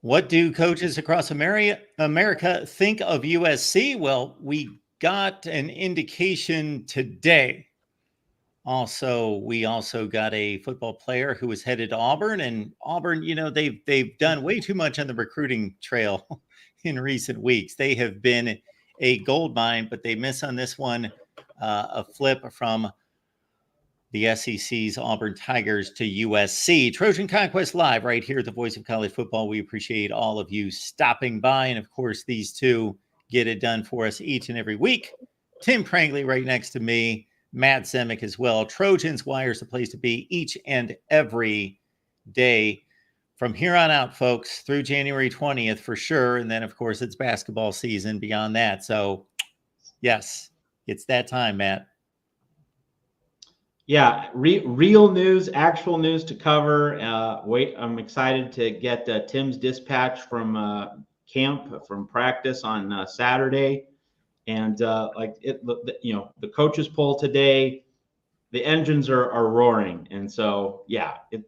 What do coaches across America think of USC? Well, we got an indication today. We also got a football player who was headed to Auburn, and Auburn, they've done way too much on the recruiting trail in recent weeks. They have been a gold mine, but they miss on this one. A flip from the SEC's Auburn Tigers to USC. Trojan Conquest Live right here at the Voice of College Football. We appreciate all of you stopping by. And of course, these two get it done for us each and every week. Tim Prangley right next to me, Matt Zemek as well. Trojans Wire is the place to be each and every day from here on out, folks, through January 20th for sure. And then, of course, it's basketball season beyond that. So, yes, it's that time, Matt. Yeah, real news, actual news to cover. I'm excited to get Tim's dispatch from camp, from practice on Saturday, and the coaches poll today, the engines are roaring, and so yeah, the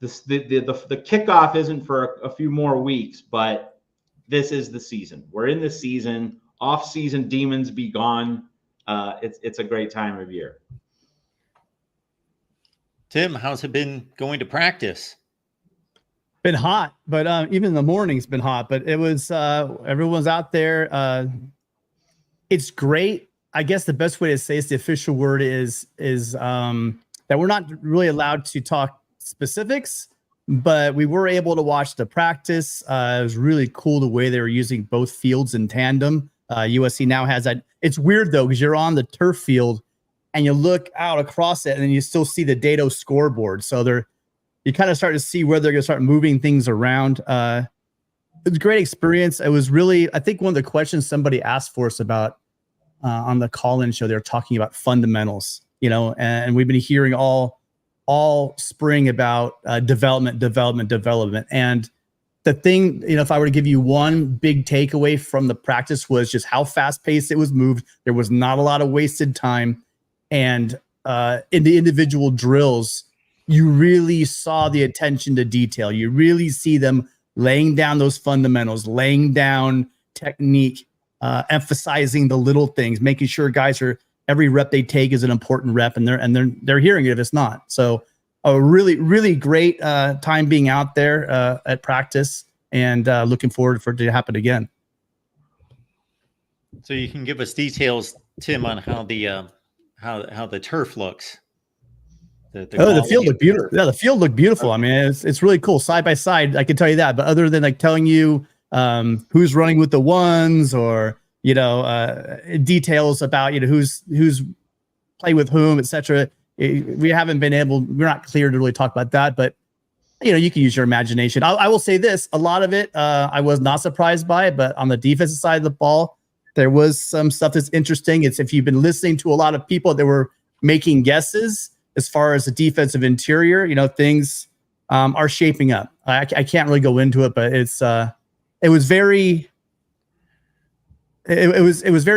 kickoff isn't for a few more weeks, but this is the season. We're in the season. Off-season demons be gone. It's a great time of year. Tim, how's it been going to practice? Been hot, but even in the morning's been hot, but it was everyone's out there. It's great. I guess the best way to say it's the official word is that we're not really allowed to talk specifics, but we were able to watch the practice. It was really cool the way they were using both fields in tandem. USC now has that. It's weird though, because you're on the turf field and you look out across it and then you still see the Dado scoreboard. So you kind of start to see where they're going to start moving things around. It was a great experience. It was really, I think one of the questions somebody asked for us about on the call-in show, they were talking about fundamentals, and we've been hearing all spring about development. And the thing, if I were to give you one big takeaway from the practice was just how fast-paced it was moved. There was not a lot of wasted time. And in the individual drills, you really saw the attention to detail. You really see them laying down those fundamentals, laying down technique, emphasizing the little things, making sure guys every rep they take is an important rep, and they're hearing it if it's not. So a really, really great time being out there at practice, and looking forward for it to happen again. So you can give us details, Tim, on how the turf looks. The field looked beautiful. Yeah, the field looked beautiful. I mean, it's really cool side by side. I can tell you that. But other than telling you who's running with the ones, or details about who's play with whom, etc., we haven't been able. We're not clear to really talk about that. But you can use your imagination. I will say this: a lot of it I was not surprised by, but on the defensive side of the ball, there was some stuff that's interesting. It's if you've been listening to a lot of people that were making guesses as far as the defensive interior, things are shaping up. I can't really go into it, but it was very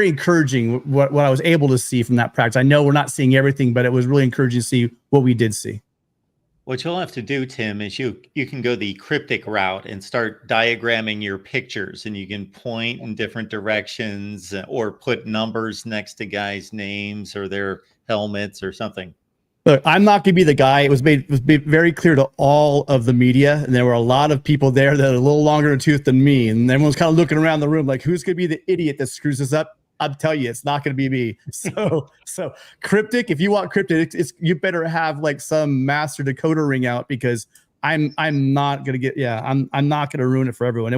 encouraging what I was able to see from that practice. I know we're not seeing everything, but it was really encouraging to see what we did see. What you'll have to do, Tim, is you can go the cryptic route and start diagramming your pictures, and you can point in different directions or put numbers next to guys' names or their helmets or something. Look, I'm not going to be the guy. It was made very clear to all of the media, and there were a lot of people there that are a little longer in the tooth than me, and everyone's kind of looking around the room like, who's going to be the idiot that screws this up? I'll tell you, it's not going to be me. So cryptic. If you want cryptic, you better have some master decoder ring out, because I'm not going to get. Yeah, I'm not going to ruin it for everyone.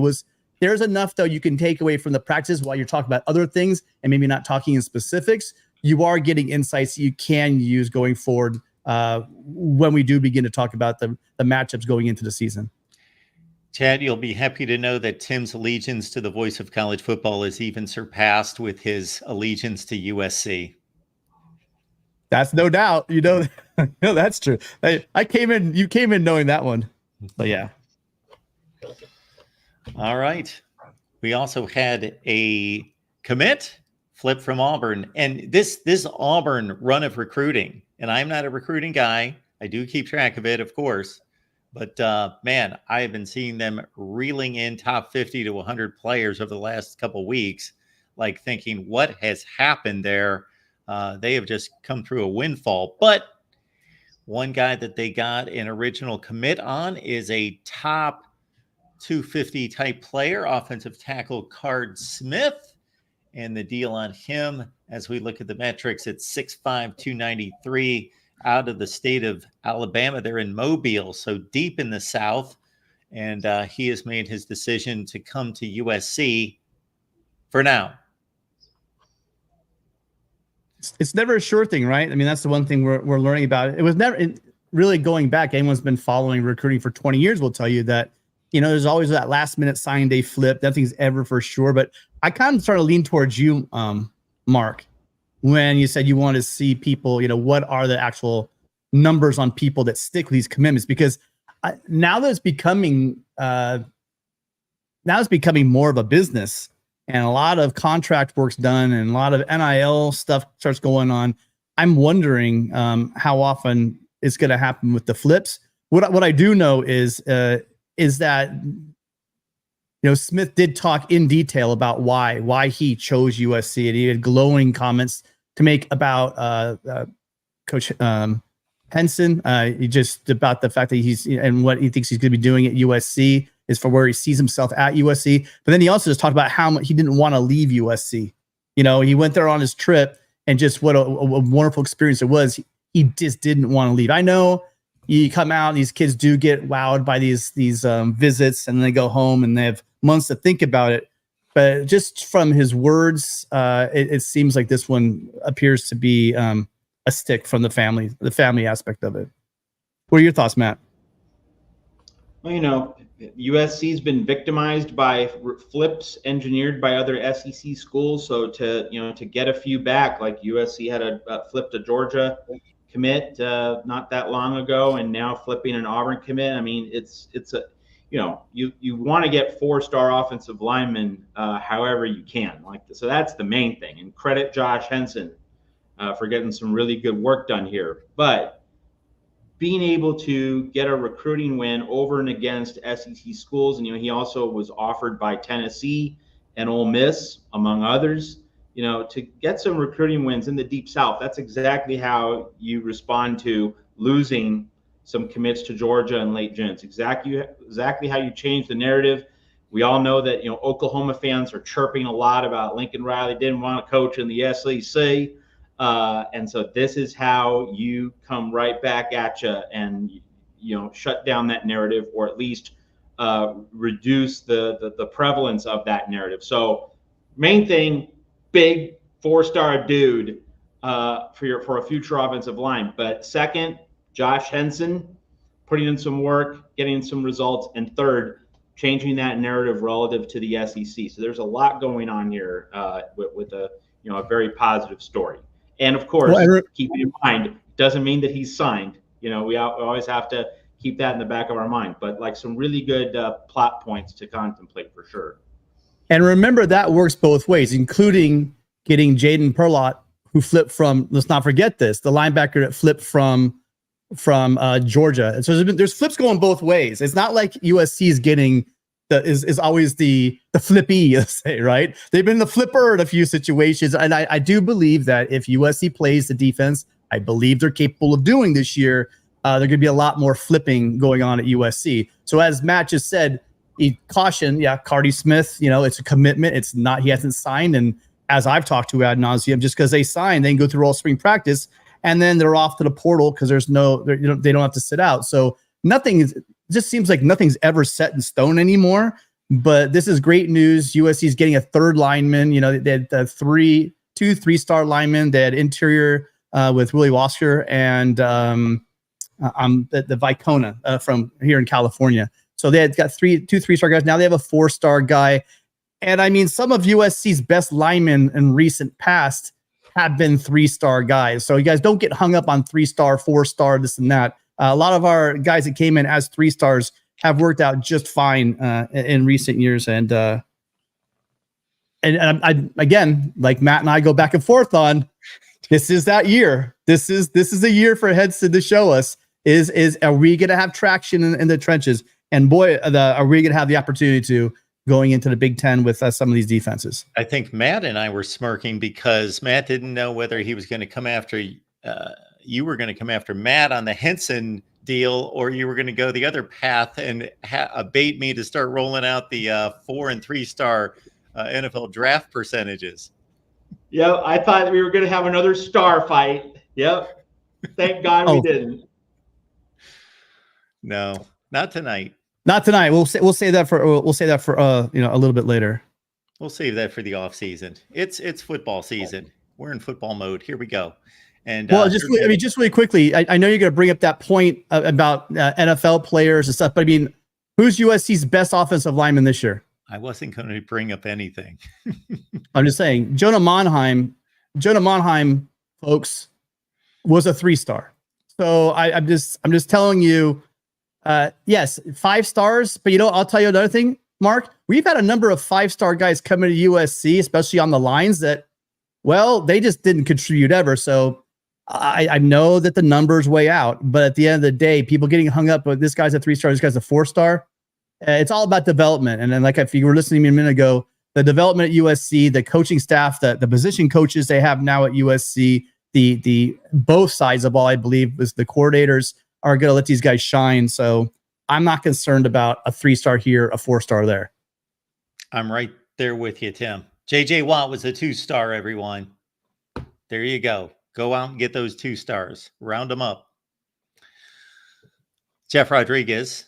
There's enough though you can take away from the practice while you're talking about other things and maybe not talking in specifics. You are getting insights you can use going forward when we do begin to talk about the matchups going into the season. Chad, you'll be happy to know that Tim's allegiance to the Voice of College Football is even surpassed with his allegiance to USC. That's no doubt. No, that's true. You came in knowing that one. But yeah. All right. We also had a commit flip from Auburn, and this Auburn run of recruiting, and I'm not a recruiting guy. I do keep track of it, of course, But man, I have been seeing them reeling in top 50 to 100 players over the last couple weeks, like thinking, what has happened there? They have just come through a windfall. But one guy that they got an original commit on is a top 250 type player, offensive tackle Carde Smith. And the deal on him, as we look at the metrics, it's 6'5", 293 out of the state of Alabama. They're in Mobile, so deep in the South. And he has made his decision to come to USC for now. It's never a sure thing, right? I mean, that's the one thing we're learning about. It was never really going back. Anyone's been following recruiting for 20 years will tell you that, you know, there's always that last minute sign day flip. Nothing's ever for sure. But I kind of started to lean towards you, Mark, when you said you want to see people, you know, what are the actual numbers on people that stick with these commitments? Because now that it's becoming more of a business, and a lot of contract work's done and a lot of NIL stuff starts going on. I'm wondering how often it's going to happen with the flips. What I do know is that, you know, Smith did talk in detail about why he chose USC, and he had glowing comments to make about Coach Henson. He just about the fact that he's and what he thinks he's going to be doing at USC is for where he sees himself at USC. But then he also just talked about how much he didn't want to leave USC. You know, he went there on his trip and just what a wonderful experience it was. He just didn't want to leave. I know you come out, these kids do get wowed by these visits, and they go home and they have months to think about it. But just from his words, it seems like this one appears to be a stick from the family aspect of it. What are your thoughts, Matt? Well, you know, USC's been victimized by flips engineered by other SEC schools. So to get a few back, like USC had a flip to Georgia commit not that long ago, and now flipping an Auburn commit. I mean, it's a, you know, you want to get 4-star offensive linemen however you can. So that's the main thing. And credit Josh Henson for getting some really good work done here. But being able to get a recruiting win over and against SEC schools, and you know, he also was offered by Tennessee and Ole Miss, among others. You know, to get some recruiting wins in the Deep South, that's exactly how you respond to losing some commits to Georgia in late June. It's exactly how you change the narrative. We all know that, you know, Oklahoma fans are chirping a lot about Lincoln Riley didn't want to coach in the SEC. And so this is how you come right back at you and, you know, shut down that narrative, or at least reduce the prevalence of that narrative. So main thing, big 4-star dude for a future offensive line. But second, Josh Henson putting in some work, getting some results, and third, changing that narrative relative to the SEC. So there's a lot going on here with a very positive story. And of course, keeping in mind, doesn't mean that he's signed. You know, we always have to keep that in the back of our mind. But like some really good plot points to contemplate for sure. And remember, that works both ways, including getting Jaden Perlott, who flipped from, let's not forget this, the linebacker that flipped from Georgia. And so there's flips going both ways. It's not like USC is getting is always the flippy, let's say, right? They've been the flipper in a few situations. And I do believe that if USC plays the defense, I believe they're capable of doing this year, there could be a lot more flipping going on at USC. So as Matt just said, he cautioned, Carde Smith, you know, it's a commitment. It's not, he hasn't signed. And as I've talked to ad nauseum, just because they sign, they can go through all spring practice and then they're off to the portal because there's they don't have to sit out. So just seems like nothing's ever set in stone anymore. But this is great news. USC is getting a third lineman. You know, they had two 3-star linemen. They had interior with Willie Wasker and the Vicona from here in California. So they had got two 3-star guys. Now they have a 4-star guy. And I mean, some of USC's best linemen in recent past have been 3-star guys. So you guys don't get hung up on 3-star, 4-star, this and that. A lot of our guys that came in as 3 stars have worked out just fine in recent years. And I again, like Matt and I go back and forth on, this is that year. This is a year for Henson to show us Are we going to have traction in the trenches? And boy, are we going to have the opportunity to going into the Big Ten with some of these defenses? I think Matt and I were smirking because Matt didn't know whether he was going to come after you were going to come after Matt on the Henson deal, or you were going to go the other path and bait me to start rolling out the 4- and 3-star NFL draft percentages. Yep, I thought we were going to have another star fight. Yep. Thank God we didn't. No, not tonight. Not tonight. We'll say that for a little bit later. We'll save that for the off season. It's football season. We're in football mode. Here we go. And just really quickly, I know you're going to bring up that point about NFL players and stuff, but I mean, who's USC's best offensive lineman this year? I wasn't going to bring up anything. I'm just saying, Jonah Monheim, folks, was a 3-star. So I'm just telling you, yes, 5 stars. But I'll tell you another thing, Mark. We've had a number of 5-star guys come into USC, especially on the lines that, well, they just didn't contribute ever. So I know that the numbers weigh out, but at the end of the day, people getting hung up with this guy's a 3-star, this guy's a 4-star. It's all about development. And then, like if you were listening to me a minute ago, the development at USC, the coaching staff, the position coaches they have now at USC, the both sides of ball, I believe, is the coordinators are going to let these guys shine. So I'm not concerned about a 3-star here, a 4-star there. I'm right there with you, Tim. JJ Watt was a 2-star, everyone. There you go. Go out and get those 2 stars. Round them up. Jeff Rodriguez,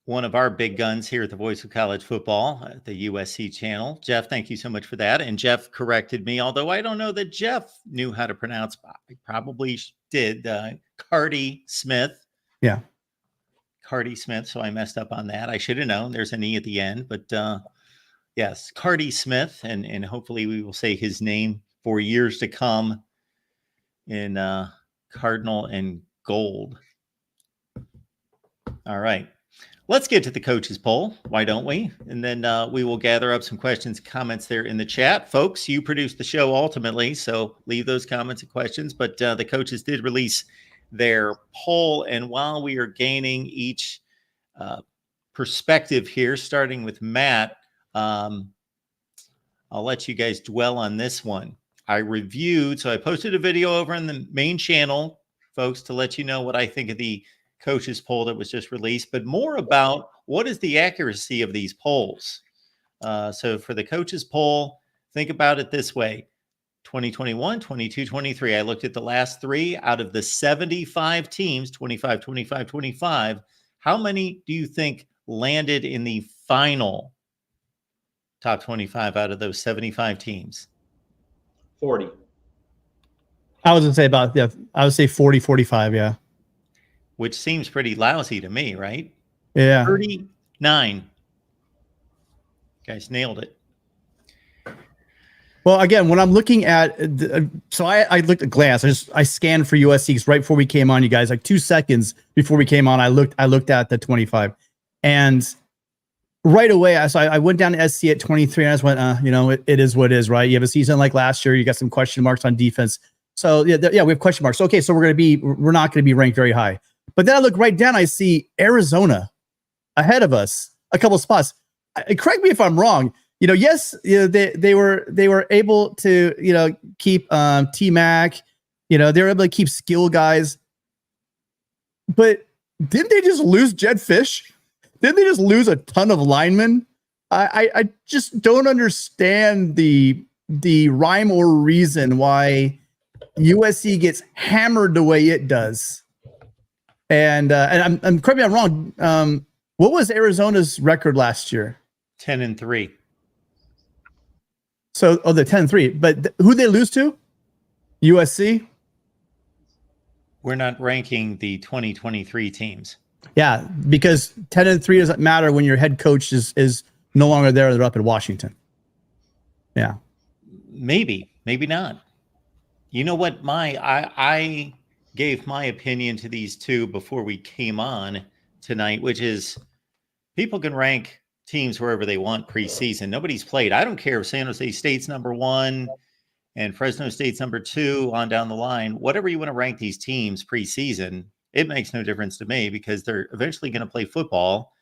one of our big guns here at the Voice of College Football, the USC channel. Jeff, thank you so much for that. And Jeff corrected me, although I don't know that Jeff knew how to pronounce. I probably did. Carde Smith. Yeah. Carde Smith. So I messed up on that. I should have known. There's an E at the end. But yes, Carde Smith. And hopefully we will say his name for years to come in Cardinal and Gold. All right. Let's get to the coaches poll. Why don't we? And then we will gather up some questions and comments there in the chat. Folks, you produce the show ultimately, so leave those comments and questions. But the coaches did release their poll. And while we are gaining each perspective here, starting with Matt, I'll let you guys dwell on this one. I posted a video over in the main channel, folks, to let you know what I think of the coaches poll that was just released, but more about what is the accuracy of these polls. So for the coaches poll, think about it this way: 2021, 22, 23. I looked at the last 3 out of the 75 teams, 25, 25, 25. How many do you think landed in the final top 25 out of those 75 teams? 40. I was going to say I would say 40, 45. Yeah. Which seems pretty lousy to me, right? Yeah. 39. Guys nailed it. Well, again, when I'm looking at, I looked at glance. I scanned for USC right before we came on, you guys, like 2 seconds before we came on. I looked at the 25, and right away, I went down to SC at 23, and I just went, it is what it is, right? You have a season like last year. You got some question marks on defense. So yeah, we have question marks. Okay, so we're not going to be ranked very high. But then I look right down, I see Arizona ahead of us, a couple spots. Correct me if I'm wrong. Yes, they were able to keep T-Mac. They were able to keep skill guys. But didn't they just lose Jed Fish? Didn't they just lose a ton of linemen? I just don't understand the rhyme or reason why USC gets hammered the way it does. And I'm correct me if I'm wrong. What was Arizona's record last year? 10-3. So, the 10-3. But who they lose to? USC? We're not ranking the 2023 teams. Yeah, because 10-3 doesn't matter when your head coach is no longer there. They're up in Washington. Yeah. Maybe not. You know what? I gave my opinion to these two before we came on tonight, which is people can rank teams wherever they want preseason. Nobody's played. I don't care if San Jose State's number 1 and Fresno State's number 2 on down the line. Whatever you want to rank these teams preseason, it makes no difference to me because they're eventually going to play football.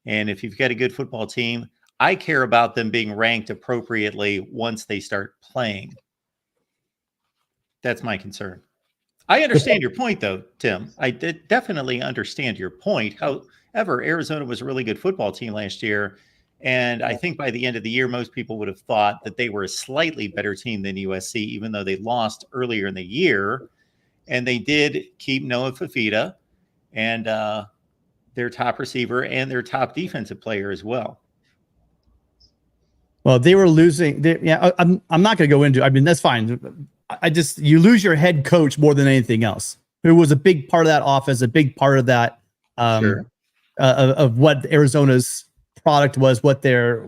And if you've got a good football team, I care about them being ranked appropriately once they start playing. That's my concern. I understand your point, though, Tim. I did definitely understand your point. However, Arizona was a really good football team last year. And I think by the end of the year, most people would have thought that they were a slightly better team than USC, even though they lost earlier in the year. And they did keep Noah Fafita and their top receiver and their top defensive player as well. Well, they were losing. I'm not going to go into. I mean, that's fine. You lose your head coach more than anything else. Who was a big part of that offense, a big part of that Sure. Of what Arizona's product was, their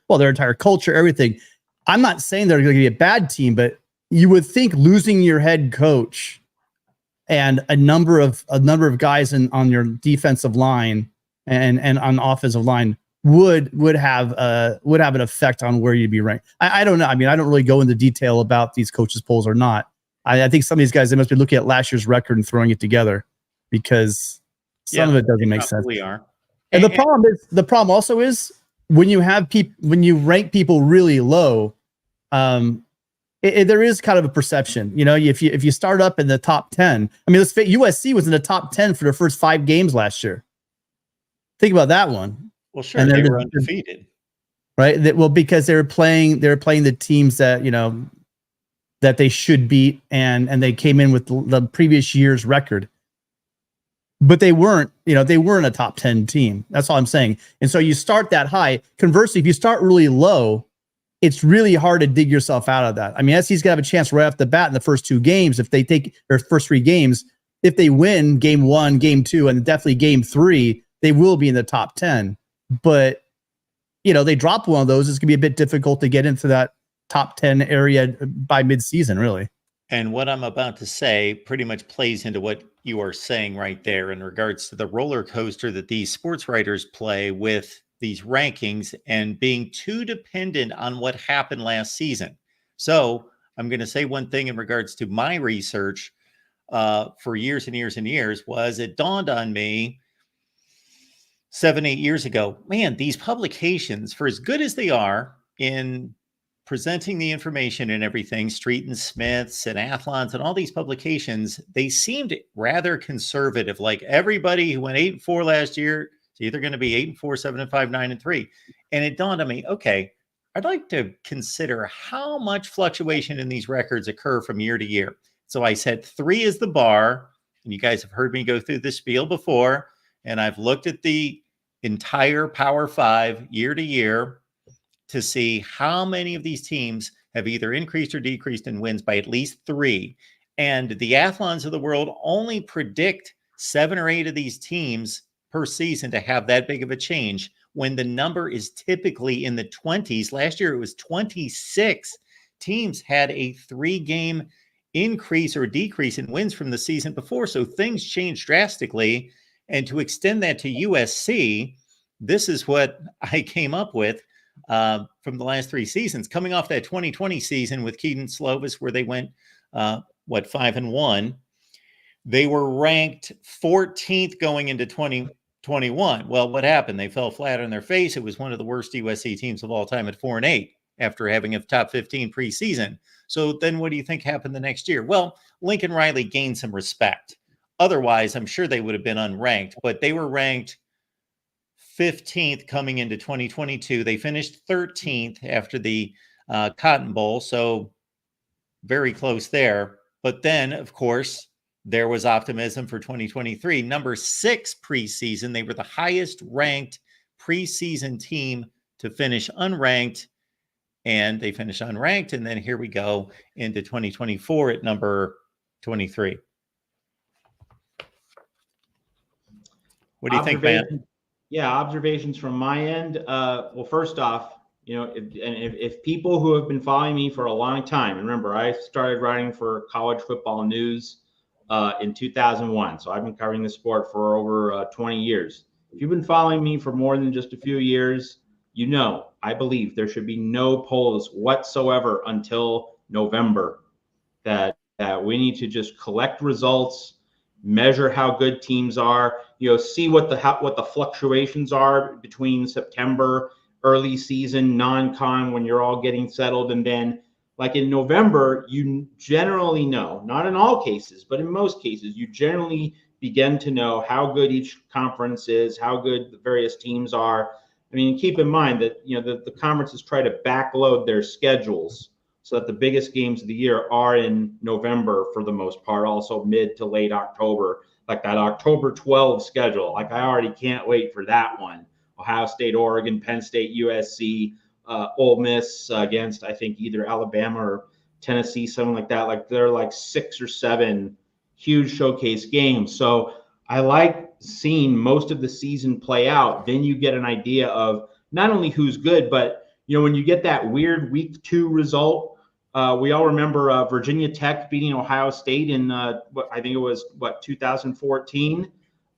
entire culture, everything. I'm not saying they're going to be a bad team, but you would think losing your head coach and a number of guys on your defensive line and on offensive line would have an effect on where you'd be ranked. I don't know. I mean, I don't really go into detail about these coaches polls or not. I think some of these guys, they must be looking at last year's record and throwing it together because some of it doesn't make sense. We are. And the problem also is when you rank people really low, there is kind of a perception, if you start up in the top 10, I mean, USC was in the top 10 for their first 5 games last year. Think about that one. Well, sure, and they were undefeated, right? Because they were playing the teams that that they should beat, and they came in with the previous year's record, but they weren't a top 10 team. That's all I'm saying. And so you start that high. Conversely, if you start really low, it's really hard to dig yourself out of that. I mean, SC's gonna have a chance right off the bat in the first 2 games if they take their first 3 games. If they win game 1, game 2, and definitely game 3, they will be in the top 10. But they drop one of those, it's gonna be a bit difficult to get into that top 10 area by midseason, really. And what I'm about to say pretty much plays into what you are saying right there in regards to the roller coaster that these sports writers play with these rankings and being too dependent on what happened last season. So I'm going to say one thing in regards to my research for years and years and years was it dawned on me 7-8 years ago, man, these publications, for as good as they are in presenting the information and everything, Street and Smiths and Athlons and all these publications, they seemed rather conservative. Like everybody who went 8-4 last year, it's either going to be 8-4, 7-5, 9-3. And it dawned on me, okay, I'd like to consider how much fluctuation in these records occur from year to year. So I said 3 is the bar. And you guys have heard me go through this spiel before. And I've looked at the entire Power 5 year to year to see how many of these teams have either increased or decreased in wins by at least 3. And the Athlons of the world only predict 7 or 8 of these teams per season to have that big of a change when the number is typically in the 20s. Last year, it was 26 teams had a 3-game increase or decrease in wins from the season before. So things changed drastically. And to extend that to USC, this is what I came up with from the last 3 seasons. Coming off that 2020 season with Keaton Slovis, where they went, 5-1, they were ranked 14th going into 2021. Well, what happened? They fell flat on their face. It was one of the worst USC teams of all time at 4-8 after having a top 15 preseason. So then what do you think happened the next year? Well, Lincoln Riley gained some respect. Otherwise, I'm sure they would have been unranked, but they were ranked 15th coming into 2022. They finished 13th after the Cotton Bowl, so very close there. But then, of course, there was optimism for 2023. Number 6 preseason, they were the highest ranked preseason team to finish unranked, and they finished unranked. And then here we go into 2024 at number 23. What do you think, man? Yeah, observations from my end. Well, first off, if people who have been following me for a long time, remember, I started writing for College Football News in 2001. So I've been covering the sport for over 20 years. If you've been following me for more than just a few years, I believe there should be no polls whatsoever until November, that we need to just collect results measure how good teams are, see what the fluctuations are between September, early season, non-con, when you're all getting settled. And then like in November, you generally know, not in all cases, but in most cases, you generally begin to know how good each conference is, how good the various teams are. I mean, keep in mind that, the conferences try to backload their schedules so that the biggest games of the year are in November for the most part, also mid to late October, like that October 12 schedule. Like I already can't wait for that one. Ohio State, Oregon, Penn State, USC, Ole Miss against, I think, either Alabama or Tennessee, something like that. Like they're like 6 or 7 huge showcase games. So I like seeing most of the season play out. Then you get an idea of not only who's good, but when you get that weird week 2 result, we all remember Virginia Tech beating Ohio State in I think it was 2014.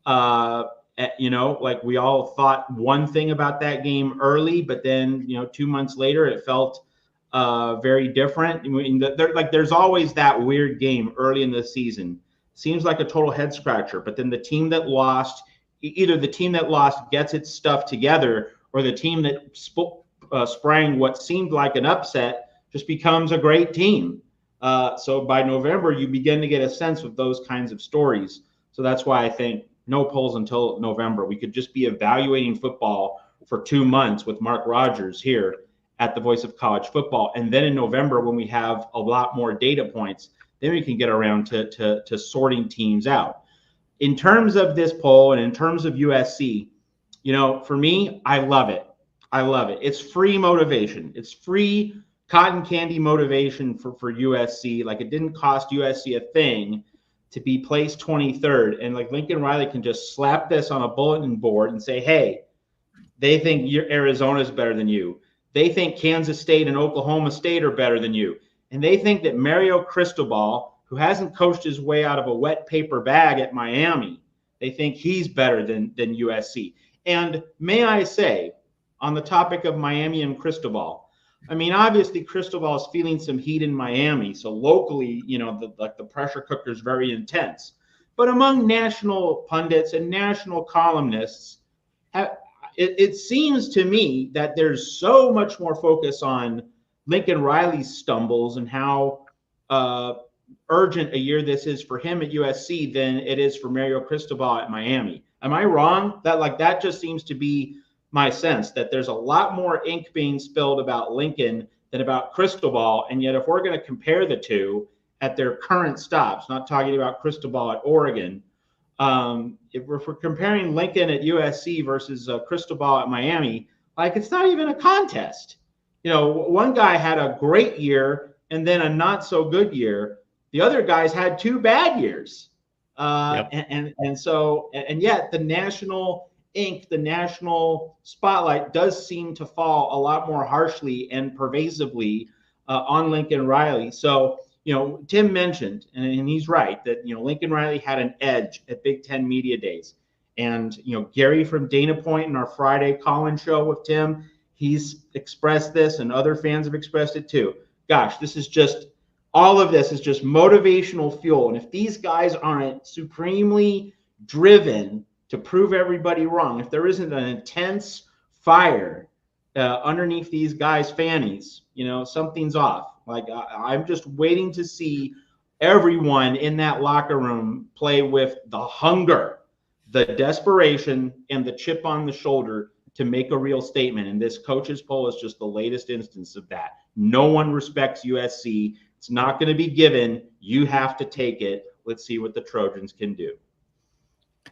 Like we all thought one thing about that game early, but then 2 months later it felt very different. I mean, there's always that weird game early in the season. Seems like a total head scratcher, but then the team that lost, either the team that lost gets its stuff together, or the team that sprang what seemed like an upset just becomes a great team. So by November, you begin to get a sense of those kinds of stories. So that's why I think no polls until November. We could just be evaluating football for 2 months with Mark Rogers here at the Voice of College Football. And then in November, when we have a lot more data points, then we can get around to sorting teams out. In terms of this poll and in terms of USC, for me, I love it. I love it. It's free motivation. It's free cotton candy motivation for USC. Like it didn't cost USC a thing to be placed 23rd. And like Lincoln Riley can just slap this on a bulletin board and say, hey, they think Arizona is better than you. They think Kansas State and Oklahoma State are better than you. And they think that Mario Cristobal, who hasn't coached his way out of a wet paper bag at Miami, they think he's better than USC. And may I say, on the topic of Miami and Cristobal, I mean, obviously Cristobal is feeling some heat in Miami. So locally, the pressure cooker is very intense. But among national pundits and national columnists, it seems to me that there's so much more focus on Lincoln Riley's stumbles and how urgent a year this is for him at USC than it is for Mario Cristobal at Miami. Am I wrong? That just seems to be my sense, that there's a lot more ink being spilled about Lincoln than about Cristobal. And yet if we're going to compare the two at their current stops, not talking about Cristobal at Oregon, if we're comparing Lincoln at USC versus Cristobal at Miami, like it's not even a contest. One guy had a great year and then a not so good year. The other guys had 2 bad years. Yep. And yet the national ink, the national spotlight does seem to fall a lot more harshly and pervasively on Lincoln Riley. So, Tim mentioned, and he's right, that, Lincoln Riley had an edge at Big Ten Media Days. And, Gary from Dana Point in our Friday call-in show with Tim, he's expressed this and other fans have expressed it too. Gosh, all of this is just motivational fuel. And if these guys aren't supremely driven to prove everybody wrong, if there isn't an intense fire underneath these guys' fannies, something's off. Like I'm just waiting to see everyone in that locker room play with the hunger, the desperation, and the chip on the shoulder to make a real statement. And this coaches poll is just the latest instance of that. No one respects USC. It's not going to be given. You have to take it. Let's see what the Trojans can do.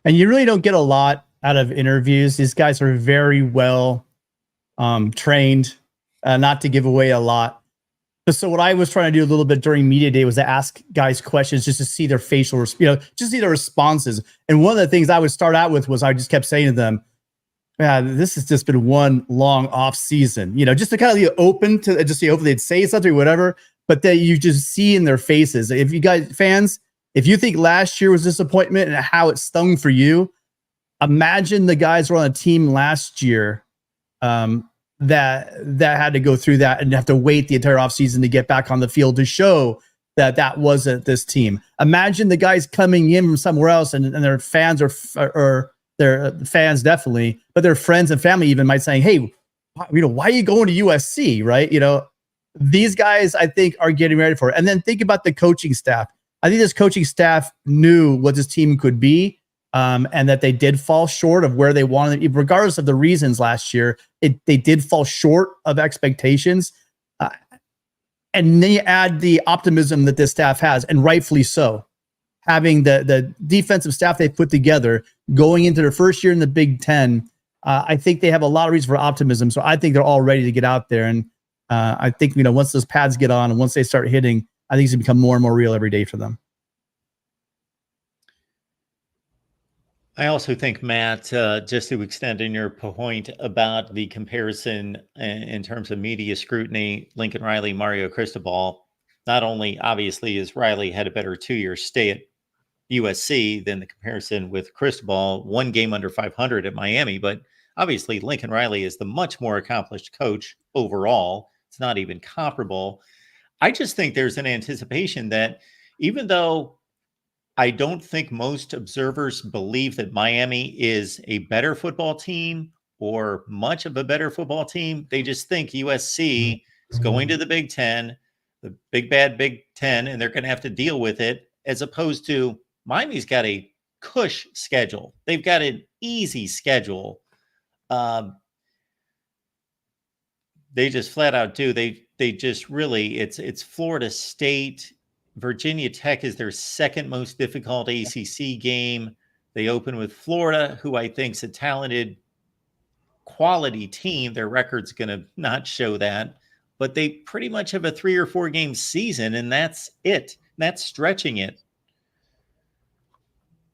And you really don't get a lot out of interviews. These guys are very well trained, not to give away a lot. So what I was trying to do a little bit during media day was to ask guys questions just to see their facial, just see their responses. And one of the things I would start out with was I just kept saying to them, this has just been one long off season, just to kind of be open to just see, hopefully they'd say something or whatever, but that you just see in their faces. If you guys, fans, if you think last year was disappointment and how it stung for you, imagine the guys who were on a team last year that had to go through that and have to wait the entire offseason to get back on the field to show that wasn't this team. Imagine the guys coming in from somewhere else and their fans or their fans definitely, but their friends and family even might say, hey, why are you going to USC, right? These guys, I think, are getting ready for it. And then think about the coaching staff. I think this coaching staff knew what this team could be, and that they did fall short of where they wanted, regardless of the reasons last year. They did fall short of expectations. And then you add the optimism that this staff has, and rightfully so. Having the defensive staff they put together going into their first year in the Big Ten, I think they have a lot of reason for optimism. So I think they're all ready to get out there. And I think, once those pads get on and once they start hitting, I think it's going to become more and more real every day for them. I also think, Matt, just to extend in your point about the comparison in terms of media scrutiny, Lincoln Riley, Mario Cristobal, not only obviously is Riley had a better 2-year stay at USC than the comparison with Cristobal, 1 game under 500 at Miami, but obviously Lincoln Riley is the much more accomplished coach overall. It's not even comparable. I just think there's an anticipation that even though I don't think most observers believe that Miami is a better football team or much of a better football team, they just think USC is going to the Big Ten, the big bad Big Ten, and they're going to have to deal with it, as opposed to Miami's got a cush schedule. They've got an easy schedule. They just flat out do. They just really, it's Florida State. Virginia Tech is their second most difficult ACC game. They open with Florida, who I think is a talented, quality team. Their record's going to not show that, but they pretty much have a 3 or 4 game season, and that's it. That's stretching it.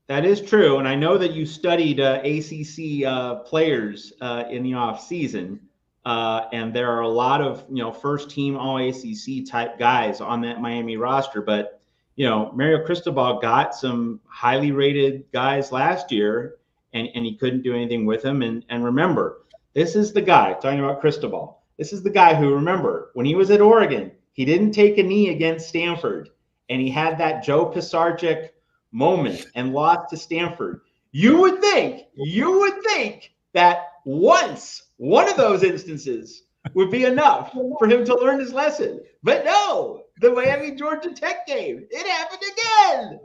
That is true, and I know that you studied ACC players in the off season, and there are a lot of first team All ACC type guys on that Miami roster. But Mario Cristobal got some highly rated guys last year, and he couldn't do anything with them. And remember, this is the guy talking about Cristobal. This is the guy who, remember, when he was at Oregon, he didn't take a knee against Stanford, and he had that Joe Pisarcik moment and lost to Stanford. You would think that once one of those instances would be enough for him to learn his lesson. But no, the Miami Georgia Tech game, it happened again.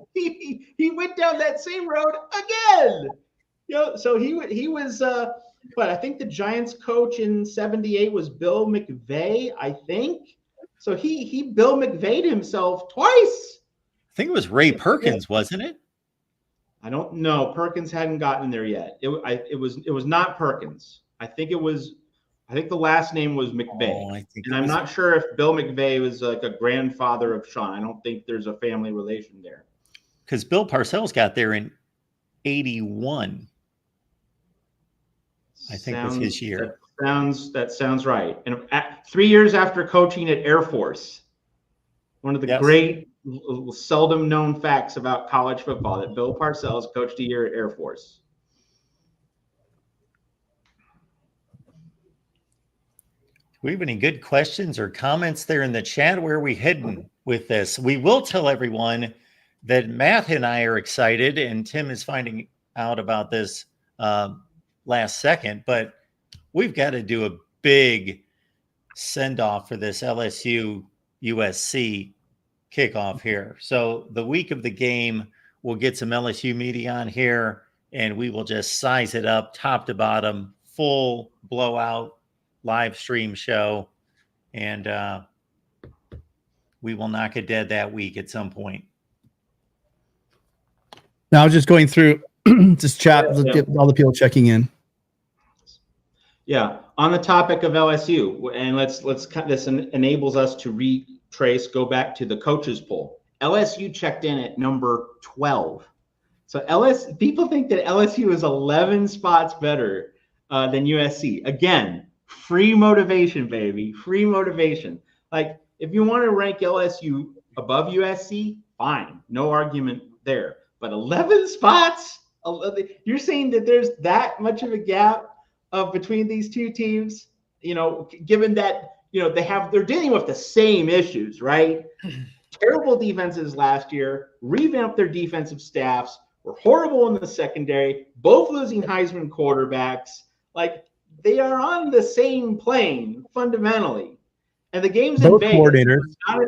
He went down that same road again. So he was but I think the Giants coach in '78 was Bill McVay, I think. So he Bill McVay'd himself twice. I think it was Ray Perkins, wasn't it? I don't know. Perkins hadn't gotten there yet. It was not Perkins. I think the last name was McVay. And I'm not sure if Bill McVay was like a grandfather of Sean. I don't think there's a family relation there. Because Bill Parcells got there in '81. I think was his year. That sounds right. And 3 years after coaching at Air Force, one of the great, seldom known facts about college football, that Bill Parcells coached a year at Air Force. Do we have any good questions or comments there in the chat? Where are we heading with this? We will tell everyone that Matt and I are excited, and Tim is finding out about this last second, but we've got to do a big send-off for this LSU USC kickoff here. So the week of the game, we'll get some LSU media on here, and we will just size it up top to bottom, full blowout live stream show, and we will knock it dead that week at some point. Now I was just going through this chat, all the people checking in. Yeah, on the topic of LSU, and let's cut this. Enables us to retrace, go back to the coaches poll. LSU checked in at number 12. So people think that LSU is 11 spots better than USC. Again, free motivation, baby, free motivation. Like, if you want to rank LSU above USC, fine, no argument there. But 11 spots, you're saying that there's that much of a gap between these two teams, given that, they're dealing with the same issues, right? terrible defenses last year, revamped their defensive staffs, were horrible in the secondary, both losing Heisman quarterbacks. Like, they are on the same plane fundamentally. And the game's in Both Vegas. coordinators.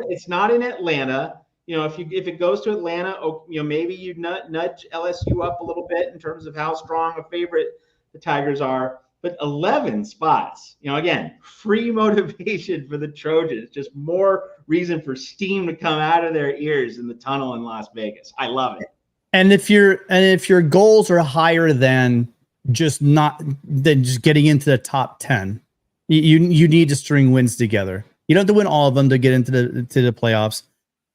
It's not in Atlanta. You know, if it goes to Atlanta, you know, maybe you nudge LSU up a little bit in terms of how strong a favorite the Tigers are. But 11 spots, you know, again, free motivation for the Trojans, just more reason for steam to come out of their ears in the tunnel in Las Vegas. I love it. And if your goals are higher than just getting into the top 10, you need to string wins together. You don't have to win all of them to get into the playoffs.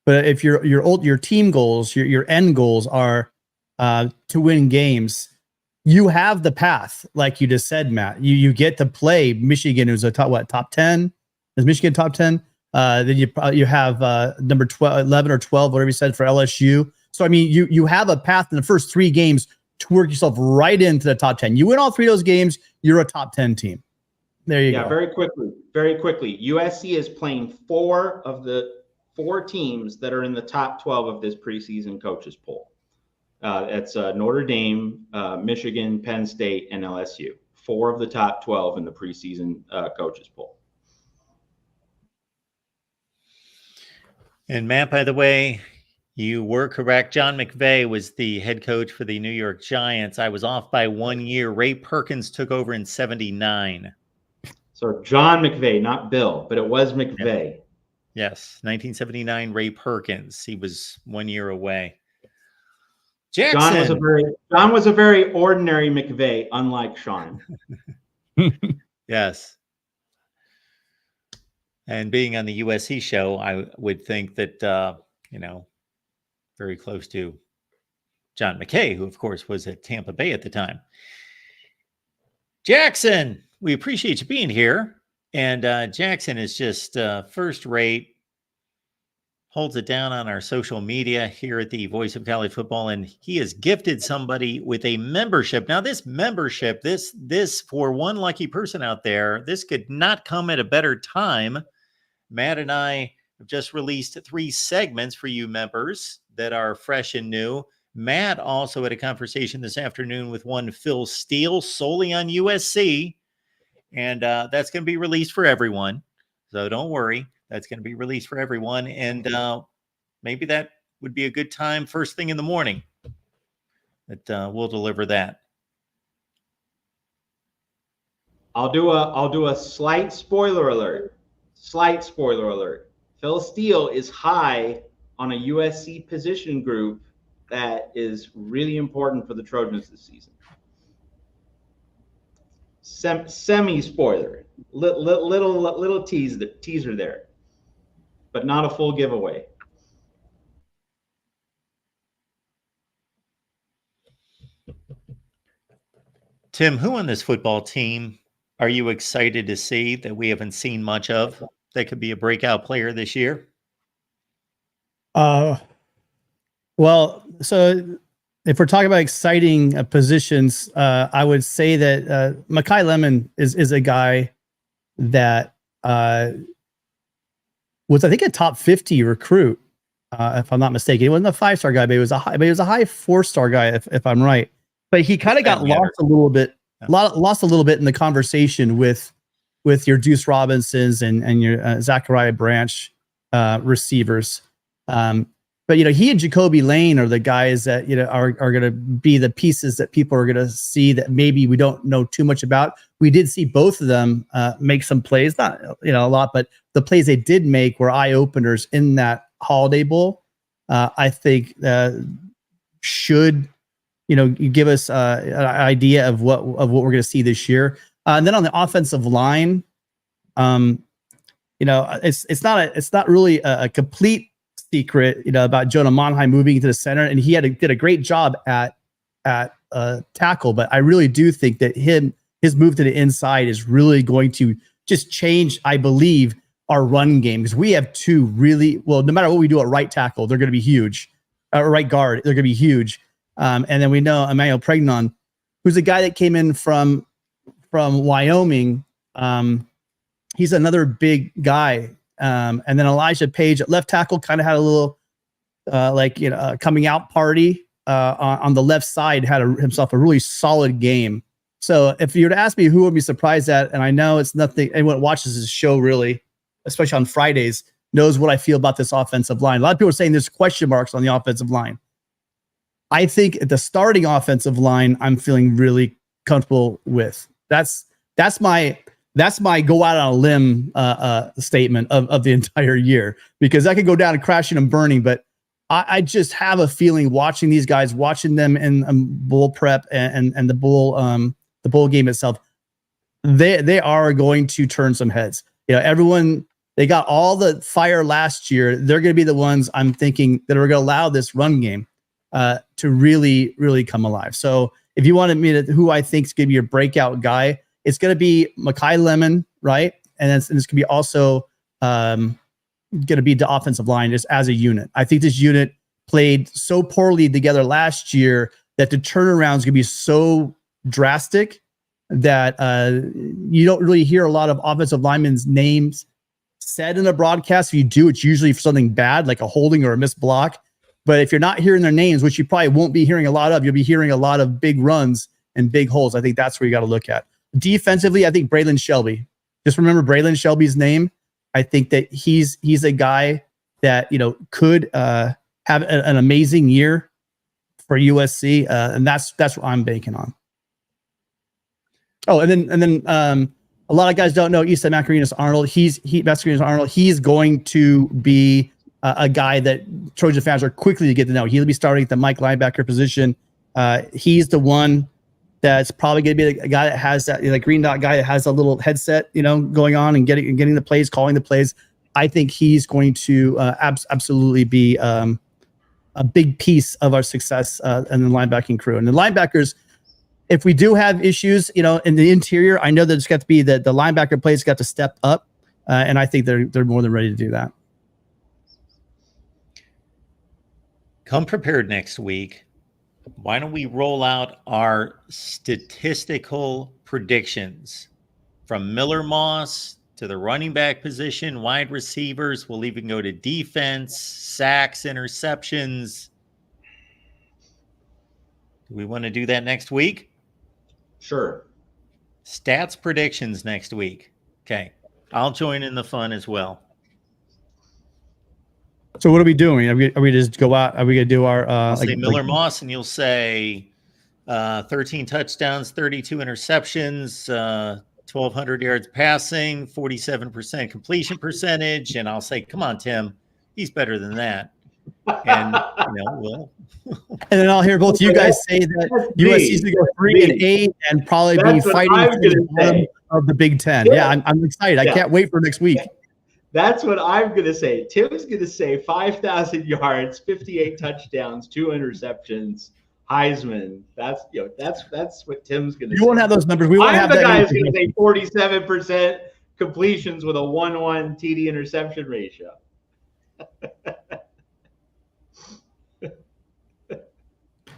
But if your team goals, your end goals are to win games, you have the path, like you just said, Matt. You get to play Michigan, who's a top 10. Is Michigan top 10? Then you have number 12, 11 or 12, whatever you said, for LSU. So I mean, you have a path in the first 3 games to work yourself right into the top 10. You win all 3 of those games, you're a top 10 team. There you go. Very quickly. USC is playing 4 of the 4 teams that are in the top 12 of this preseason coaches poll. It's Notre Dame, Michigan, Penn State, and LSU. 4 of the top 12 in the preseason coaches poll. And Matt, by the way, you were correct. John McVay was the head coach for the New York Giants. I was off by 1 year. Ray Perkins took over in 1979. So John McVay, not Bill, but it was McVay. Yes, 1979, Ray Perkins. He was 1 year away. Jackson. John was a very ordinary McVay, unlike Sean. Yes. And being on the USC show, I would think that, very close to John McKay, who, of course, was at Tampa Bay at the time. Jackson, we appreciate you being here. And Jackson is just first rate, holds it down on our social media here at the Voice of College Football, and he has gifted somebody with a membership. Now, this membership, this for one lucky person out there, this could not come at a better time. Matt and I have just released 3 segments for you members that are fresh and new. Matt also had a conversation this afternoon with one Phil Steele solely on USC, and that's going to be released for everyone. So don't worry. That's going to be released for everyone. And maybe that would be a good time first thing in the morning that we'll deliver that. I'll do a slight spoiler alert. Phil Steele is high on a USC position group that is really important for the Trojans this season. Semi-spoiler, little teaser there, but not a full giveaway. Tim, who on this football team are you excited to see that we haven't seen much of that could be a breakout player this year? Well, so if we're talking about exciting positions, I would say that Mekhi Lemon is a guy that was, I think, a top 50 recruit, if I'm not mistaken. He wasn't a 5-star guy, but he was a high 4-star guy, if I'm right. But he kind of got lost a little bit in the conversation with your Deuce Robinsons and your Zachariah Branch receivers. But, he and Jacoby Lane are the guys that, are going to be the pieces that people are going to see that maybe we don't know too much about. We did see both of them make some plays, not, a lot, but the plays they did make were eye openers in that Holiday Bowl. I think should, give us an idea of what we're going to see this year. And then on the offensive line, it's not really a complete secret, about Jonah Monheim moving into the center, and he did a great job at tackle. But I really do think that his move to the inside is really going to just change, I believe, our run game, because we have 2 really, well, no matter what we do at right tackle, they're going to be huge. Right guard, they're going to be huge. And then we know Emmanuel Pregnon, who's a guy that came in from Wyoming. He's another big guy And then Elijah Page at left tackle kind of had a little coming out party on the left side, had himself a really solid game. So if you were to ask me who would be surprised at, and I know it's nothing, anyone that watches this show really, especially on Fridays, knows what I feel about this offensive line. A lot of people are saying there's question marks on the offensive line. I think the starting offensive line, I'm feeling really comfortable with. That's my go out on a limb statement of the entire year, because I could go down and crashing and burning, but I just have a feeling watching these guys, watching them in bowl prep and the bowl game itself, they are going to turn some heads. You know, everyone, they got all the fire last year. They're going to be the ones I'm thinking that are going to allow this run game to really, really come alive. So if you wanted me to, who I think is going to be your breakout guy, it's going to be Mekhi Lemon, right? And it's going to be also going to be the offensive line just as a unit. I think this unit played so poorly together last year that the turnaround is going to be so drastic that you don't really hear a lot of offensive linemen's names said in a broadcast. If you do, it's usually for something bad, like a holding or a missed block. But if you're not hearing their names, which you probably won't be hearing a lot of, you'll be hearing a lot of big runs and big holes. I think that's where you got to look at. Defensively, I think Braylon Shelby. Just remember Braylon Shelby's name. I think that he's a guy that, you know, could have an amazing year for USC, and that's what I'm banking on. Oh, and then a lot of guys don't know Issa Macarinas-Arnold. He's going to be a guy that Trojan fans are quickly to get to know. He'll be starting at the Mike linebacker position. He's the one that's probably going to be a guy that has that, like green dot guy that has a little headset, you know, going on and getting the plays, calling the plays. I think he's going to absolutely be a big piece of our success in the linebacking crew. And the linebackers, if we do have issues, you know, in the interior, I know that it's got to be the linebacker plays got to step up, and I think they're more than ready to do that. Come prepared next week. Why don't we roll out our statistical predictions from Miller Moss to the running back position, wide receivers. We'll even go to defense, sacks, interceptions. Do we want to do that next week? Sure. Stats predictions next week. Okay. I'll join in the fun as well. So what are we doing? Are we just go out? Are we going to do our I'll say Miller Moss, and you'll say 13 touchdowns, 32 interceptions, 1,200 yards passing, 47% completion percentage. And I'll say, come on, Tim, he's better than that. And, you know, we'll. And then I'll hear both of you guys say that USC is going to go 3-8 and probably be fighting for the bottom of the Big Ten. Yeah, I'm excited. I can't wait for next week. That's what I'm going to say. Tim's going to say 5,000 yards, 58 touchdowns, 2 interceptions, Heisman. That's what Tim's going to say. You won't have those numbers. We won't have that. I'm the guy who's going to say 47% completions with a 1-1 TD interception ratio.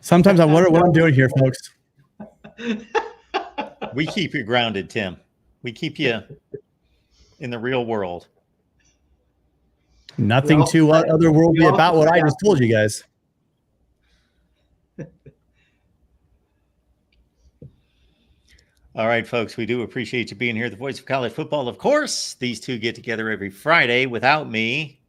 Sometimes I wonder what I'm doing here, folks. We keep you grounded, Tim. We keep you in the real world. Nothing too otherworldly about what I just told you guys. All right, folks, we do appreciate you being here. The Voice of College Football, of course. These two get together every Friday without me,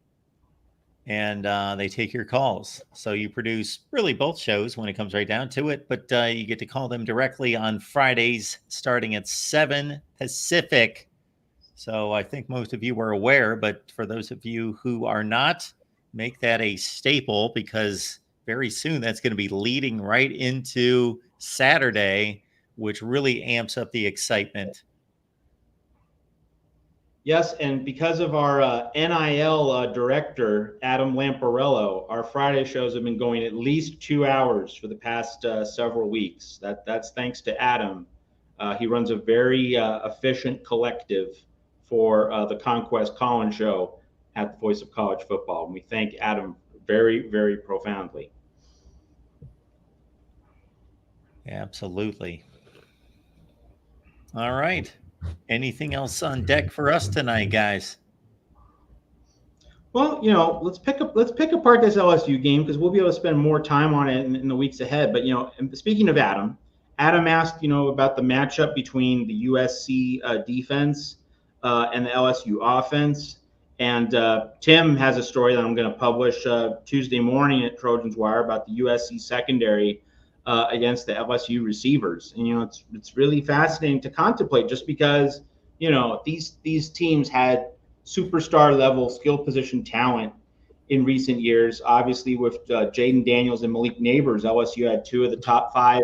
and they take your calls. So you produce really both shows when it comes right down to it, but you get to call them directly on Fridays starting at 7 Pacific. So I think most of you are aware, but for those of you who are not, make that a staple, because very soon that's going to be leading right into Saturday, which really amps up the excitement. Yes, and because of our NIL director, Adam Lamparello, our Friday shows have been going at least 2 hours for the past several weeks. That's thanks to Adam. He runs a very efficient collective for the Conquest Colin show at the Voice of College Football. And we thank Adam very, very profoundly. Absolutely. All right. Anything else on deck for us tonight, guys? Well, let's pick apart this LSU game because we'll be able to spend more time on it in the weeks ahead. But and speaking of Adam asked about the matchup between the USC defense and the LSU offense. And Tim has a story that I'm going to publish Tuesday morning at Trojans Wire about the USC secondary against the LSU receivers. And it's really fascinating to contemplate, just because these teams had superstar level skill position talent in recent years. Obviously, with Jaden Daniels and Malik Neighbors, LSU had 2 of the top 5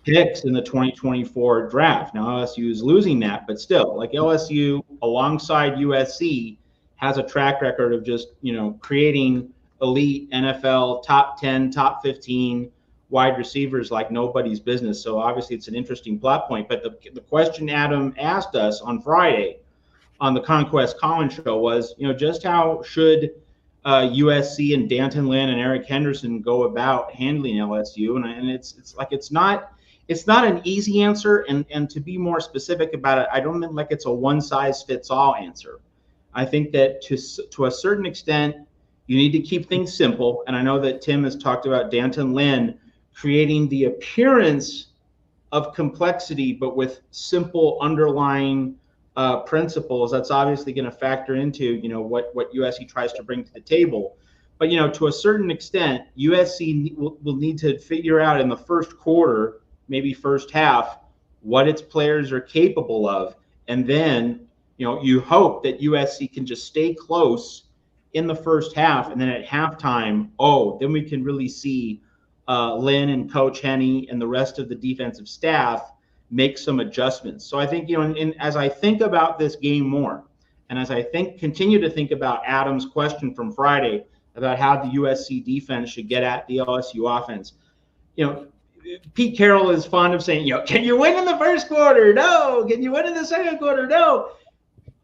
picks in the 2024 draft. Now LSU is losing that, but still, like, LSU alongside USC has a track record of just creating elite NFL top 10, top 15 wide receivers like nobody's business. So obviously it's an interesting plot point. But the question Adam asked us on Friday on the Conquest Collins show was, just how should USC and Danton Lynn and Eric Henderson go about handling LSU? And it's not an easy answer. And to be more specific about it, I don't mean like it's a one size fits all answer. I think that to a certain extent, you need to keep things simple. And I know that Tim has talked about Danton Lynn creating the appearance of complexity, but with simple underlying principles. That's obviously going to factor into what USC tries to bring to the table. But to a certain extent, USC will need to figure out in the first quarter, maybe first half, what its players are capable of, and then you hope that USC can just stay close in the first half, and then at halftime, then we can really see Lynn and Coach Henney and the rest of the defensive staff make some adjustments. So I think, as I think about this game more, and as I continue to think about Adam's question from Friday about how the USC defense should get at the LSU offense, Pete Carroll is fond of saying, can you win in the first quarter? No. Can you win in the second quarter? No.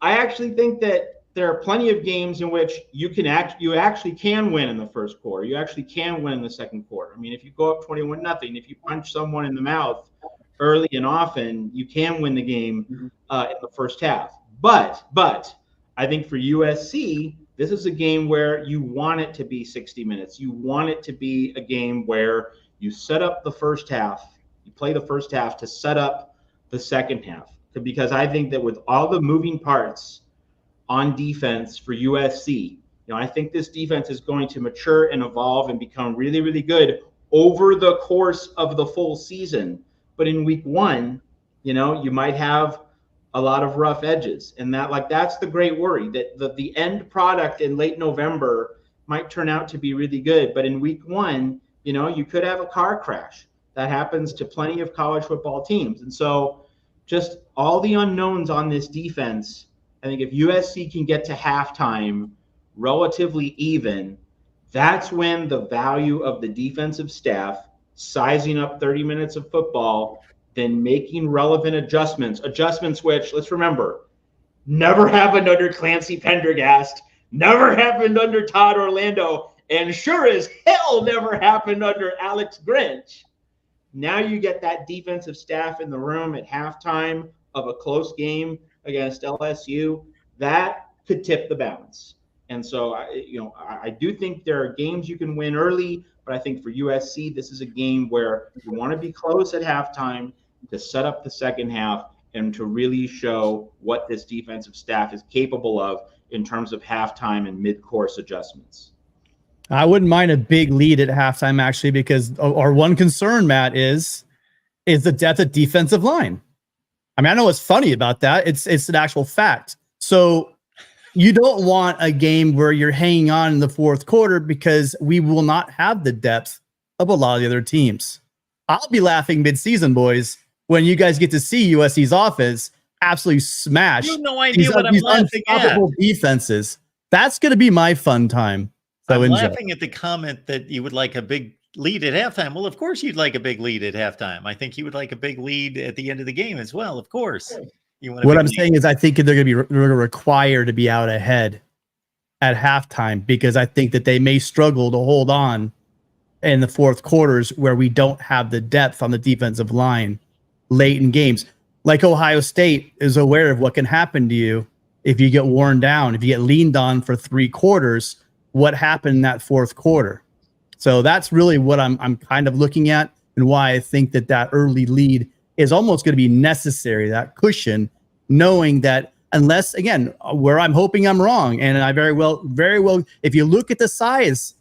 I actually think that there are plenty of games in which you actually can win in the first quarter. You actually can win in the second quarter. I mean, if you go up 21-0, if you punch someone in the mouth early and often, you can win the game in the first half. But I think for USC, this is a game where you want it to be 60 minutes. You want it to be a game where you set up the first half, you play the first half to set up the second half. Because I think that with all the moving parts on defense for USC, I think this defense is going to mature and evolve and become really, really good over the course of the full season. But in week 1, you might have a lot of rough edges, and that's the great worry, that the end product in late November might turn out to be really good. But in week 1, you could have a car crash. That happens to plenty of college football teams. And so just all the unknowns on this defense, I think if USC can get to halftime relatively even, that's when the value of the defensive staff sizing up 30 minutes of football, then making relevant adjustments which, let's remember, never happened under Clancy Pendergast, never happened under Todd Orlando, and sure as hell never happened under Alex Grinch. Now you get that defensive staff in the room at halftime of a close game against LSU. That could tip the balance. And so, I do think there are games you can win early, but I think for USC, this is a game where you want to be close at halftime to set up the second half and to really show what this defensive staff is capable of in terms of halftime and mid-course adjustments. I wouldn't mind a big lead at halftime, actually, because our one concern, Matt, is the depth of defensive line. I mean, I know what's funny about that. It's an actual fact. So you don't want a game where you're hanging on in the fourth quarter, because we will not have the depth of a lot of the other teams. I'll be laughing mid-season, boys, when you guys get to see USC's offense absolutely smash. You have no idea what I'm laughing at. Defenses. That's going to be my fun time. So I'm enjoy. laughing at the comment that you would like a big lead at halftime. Well, of course you'd like a big lead at halftime. I think you would like a big lead at the end of the game as well. Of course. What I'm saying is I think they're going to be required to be out ahead at halftime, because I think that they may struggle to hold on in the fourth quarters where we don't have the depth on the defensive line late in games. Like Ohio State is aware of what can happen to you if you get worn down, if you get leaned on for 3 quarters, what happened in that 4th quarter? So that's really what I'm kind of looking at, and why I think that early lead is almost going to be necessary, that cushion, knowing that unless, again, where I'm hoping I'm wrong, and I very well, if you look at the size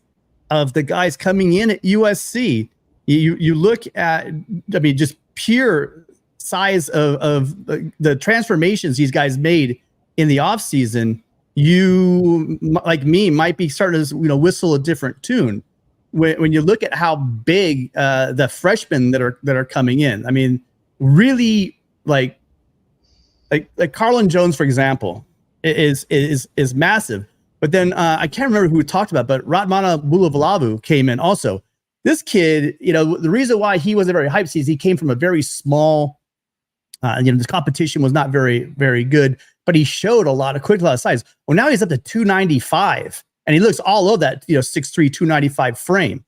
of the guys coming in at USC, you look at, I mean, just pure size of the transformations these guys made in the offseason, you, like me, might be starting to whistle a different tune when you look at how big the freshmen that are coming in. I mean, really, like Carlin Jones, for example, is massive. But then I can't remember who we talked about, but Ratmana Bulavalavu came in also. This kid, the reason why he wasn't very hyped is he came from a very small, this competition was not very, very good, but he showed a lot of size. Well, now he's up to 295, and he looks all over that, 6'3", 295 frame.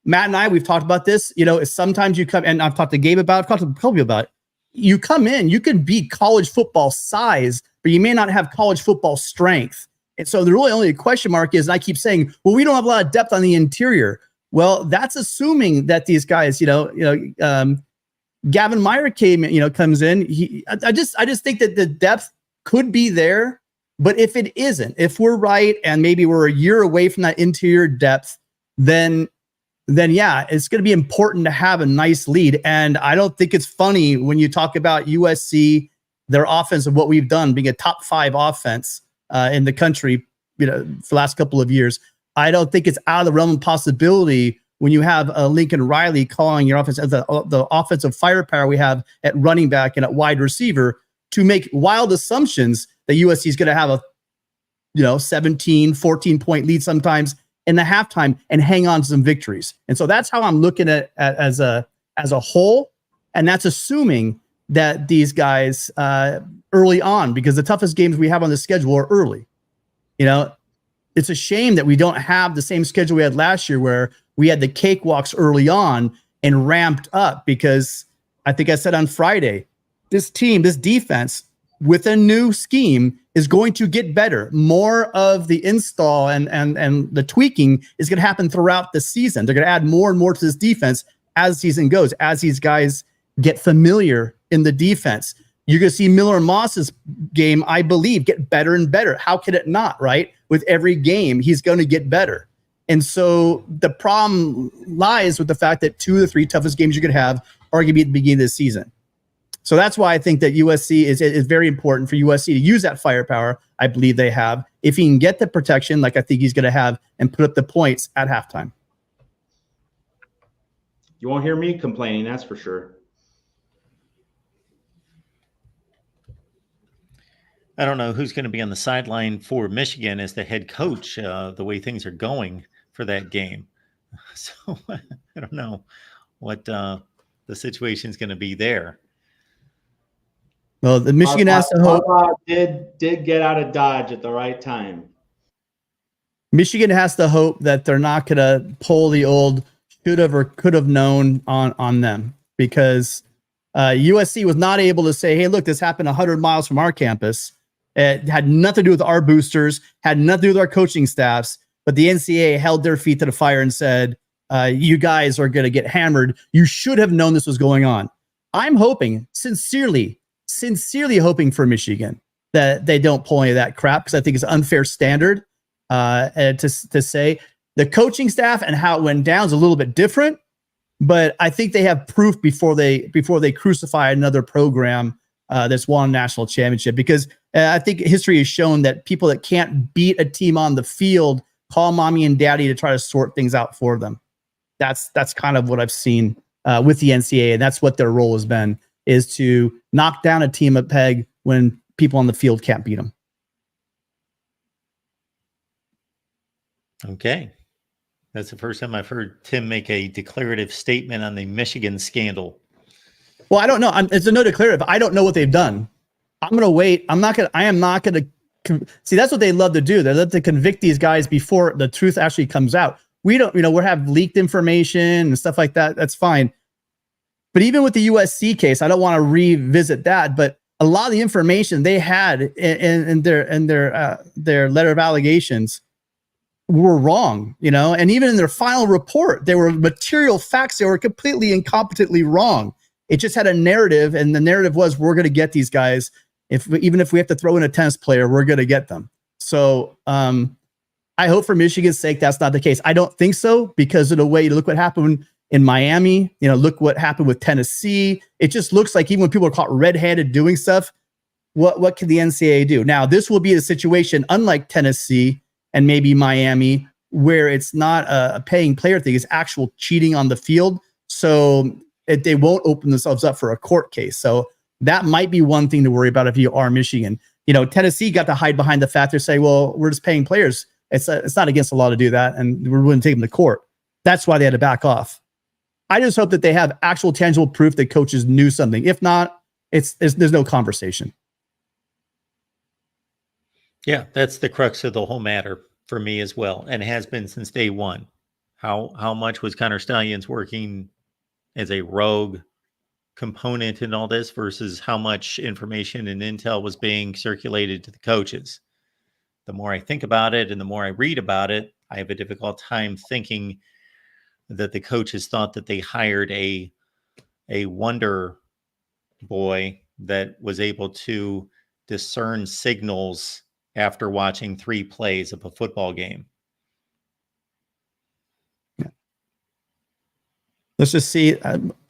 Matt and I, we've talked about this, sometimes you come, and I've talked to Gabe about it, I've talked to Kobe about it. You come in, you can be college football size, but you may not have college football strength. And so the really only question mark is, and I keep saying, well, we don't have a lot of depth on the interior. Well, that's assuming that these guys, Gavin Meyer comes in. I just think that the depth could be there, but if it isn't, if we're right, and maybe we're a year away from that interior depth, then yeah, it's going to be important to have a nice lead. And I don't think it's funny when you talk about USC, their offense, and what we've done being a top 5 offense in the country, for the last couple of years. I don't think it's out of the realm of possibility when you have Lincoln Riley calling your offense, the offensive firepower we have at running back and at wide receiver, to make wild assumptions that USC is going to have a 17, 14-point lead sometimes in the halftime and hang on to some victories. And so that's how I'm looking at as a whole. And that's assuming that these guys early on, because the toughest games we have on the schedule are early. It's a shame that we don't have the same schedule we had last year, where we had the cakewalks early on and ramped up, because I think I said on Friday, this defense with a new scheme is going to get better. More of the install and the tweaking is going to happen throughout the season. They're going to add more and more to this defense as the season goes, as these guys get familiar in the defense. You're going to see Miller Moss's game, I believe, get better and better. How could it not, right? With every game, he's going to get better. And so the problem lies with the fact that 2 of the 3 toughest games you're going to have are going to be at the beginning of the season. So that's why I think that USC is very important for USC to use that firepower. I believe they have, if he can get the protection like I think he's going to have, and put up the points at halftime. You won't hear me complaining, that's for sure. I don't know who's going to be on the sideline for Michigan as the head coach, the way things are going for that game. So I don't know what the situation is going to be there. Well, the Michigan has to hope. Did get out of Dodge at the right time. Michigan has to hope that they're not going to pull the old should have or could have known on them, because USC was not able to say, hey, look, this happened 100 miles from our campus. It had nothing to do with our boosters, had nothing to do with our coaching staffs, but the NCAA held their feet to the fire and said, you guys are going to get hammered. You should have known this was going on. I'm hoping, sincerely hoping for Michigan that they don't pull any of that crap, because I think it's an unfair standard to say. The coaching staff and how it went down is a little bit different, but I think they have proof before they crucify another program that's won a national championship, because I think history has shown that people that can't beat a team on the field call mommy and daddy to try to sort things out for them. That's kind of what I've seen with the NCAA, and that's what their role has been, is to knock down a team at peg when people on the field can't beat them. Okay. That's the first time I've heard Tim make a declarative statement on the Michigan scandal. Well, I don't know. It's a no declarative. I don't know what they've done. I'm going to wait. I am not going to see. That's what they love to do. They love to convict these guys before the truth actually comes out. We don't, we have leaked information and stuff like that. That's fine. But even with the USC case, I don't want to revisit that, but a lot of the information they had in their letter of allegations were wrong, and even in their final report, there were material facts that were completely incompetently wrong. It just had a narrative, and the narrative was, we're going to get these guys. Even if we have to throw in a tennis player, we're going to get them. So I hope for Michigan's sake that's not the case. I don't think so, because of the way, look what happened in Miami, look what happened with Tennessee. It just looks like even when people are caught red-handed doing stuff, what can the NCAA do? Now, this will be a situation unlike Tennessee and maybe Miami, where it's not a paying player thing, it's actual cheating on the field. So they won't open themselves up for a court case. So that might be one thing to worry about if you are Michigan. Tennessee got to hide behind the fact they're saying, well, we're just paying players. It's not against the law to do that, and we're willing to take them to court. That's why they had to back off. I just hope that they have actual tangible proof that coaches knew something. If not, there's no conversation. Yeah, that's the crux of the whole matter for me as well, and has been since day one. How much was Connor Stalions working as a rogue component in all this versus how much information and intel was being circulated to the coaches? The more I think about it and the more I read about it, I have a difficult time thinking that the coaches thought that they hired a wonder boy that was able to discern signals after watching 3 plays of a football game. Yeah. Let's just see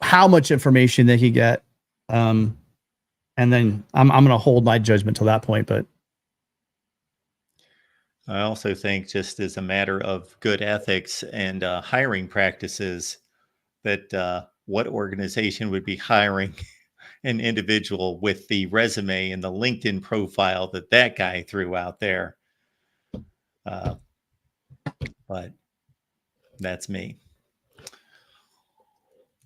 how much information they could get. And then I'm going to hold my judgment till that point. But I also think, just as a matter of good ethics and hiring practices, that what organization would be hiring an individual with the resume and the LinkedIn profile that guy threw out there. But that's me.